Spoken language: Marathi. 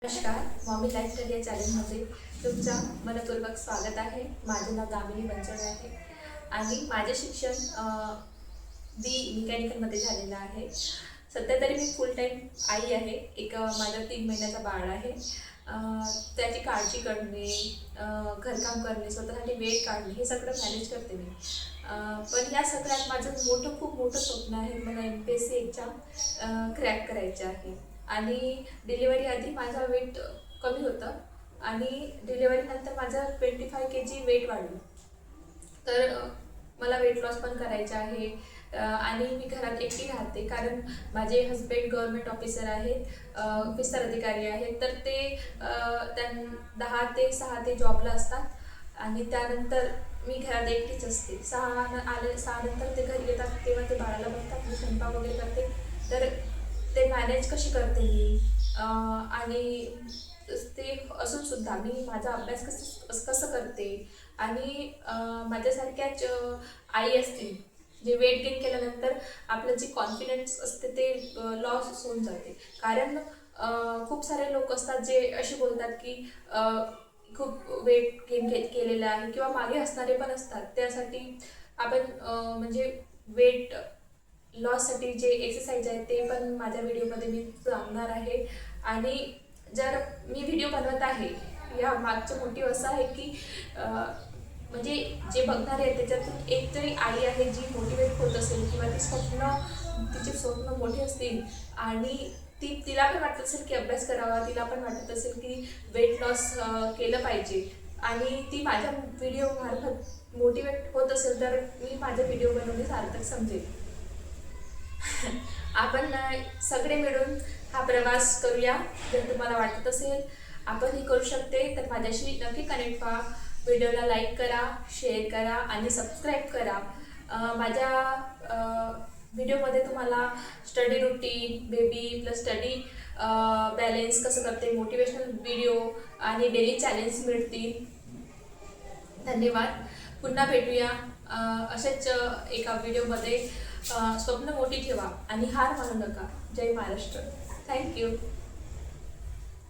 नमस्कार, मॉमी लाईफस्टाईल या चॅनलमध्ये तुमचं मनपूर्वक स्वागत आहे. माझे नाव दामिनी बनसोडे आहे आणि माझे शिक्षण बी मेकॅनिकलमध्ये झालेलं आहे. सध्या तरी मी फुल टाईम आई आहे. माझा 3 महिन्याचा बाळ आहे. त्याची काळजी करणे, घरकाम करणे, स्वतःसाठी वेळ काढणे हे सगळं मॅनेज करते मी. पण या सगळ्यात माझं खूप मोठं स्वप्न आहे. मला MPSC एक्झाम क्रॅक करायचे आहे. आणि डिलिव्हरी आधी माझा वेट कमी होतं आणि डिलिव्हरीनंतर माझं 25 kg वेट वाढलं. तर मला वेट लॉस पण करायचं आहे. आणि मी घरात एकटी राहते कारण माझे हस्बंड गव्हर्नमेंट ऑफिसर आहेत, विस्तार अधिकारी आहेत. तर ते 10 ते 6 ते जॉबला असतात आणि त्यानंतर मी घरात एकटीच असते. 6 नंतर ते घरी येतात तेव्हा ते बाळाला बघतात, मी स्वयंपाक वगैरे करते. तर ते मॅनेज कशी करते मी, आणि ते असूनसुद्धा मी माझा अभ्यास कसं करते आणि माझ्यासारख्याच आई असतील जे वेट गेन केल्यानंतर आपलं जे कॉन्फिडन्स असते ते लॉस होऊन जाते. कारण खूप सारे लोक असतात जे असे बोलतात की खूप वेट गेन केलेलं आहे किंवा मागे असणारे पण असतात. त्यासाठी आपण म्हणजे वेट लॉससाठी जे एक्सरसाइज आहे ते पण माझ्या व्हिडिओमध्ये मी सांगणार आहे. आणि जर मी व्हिडिओ बनवत आहे या मागचं मोटिव्ह असं आहे की म्हणजे जे बघणारे आहेत त्याच्यातून एक तरी आई आहे जी मोटिवेट होत असेल किंवा तिचे स्वप्न मोठे असतील आणि तिला पण वाटत असेल की अभ्यास करावा, तिला पण वाटत असेल की वेट लॉस केलं पाहिजे आणि ती माझ्या व्हिडिओ मार्फत मोटिवेट होत असेल तर मी माझे व्हिडिओ बनवणे सार्थक समजेल. आपण सगळे मिळून हा प्रवास करूया. जर तुम्हाला वाटत असेल आपणही करू शकते तर माझ्याशी नक्की कनेक्ट व्हा. व्हिडिओला लाईक करा, शेअर करा आणि सबस्क्राईब करा. माझ्या व्हिडिओमध्ये तुम्हाला study routine, baby plus study balance कसं करते, मोटिवेशनल व्हिडिओ आणि डेली चॅलेंज मिळतील. धन्यवाद. पुन्हा भेटूया असेच एका व्हिडिओमध्ये. स्वप्न मोठी ठेवा आणि हार मानू नका. जय महाराष्ट्र. थँक्यू.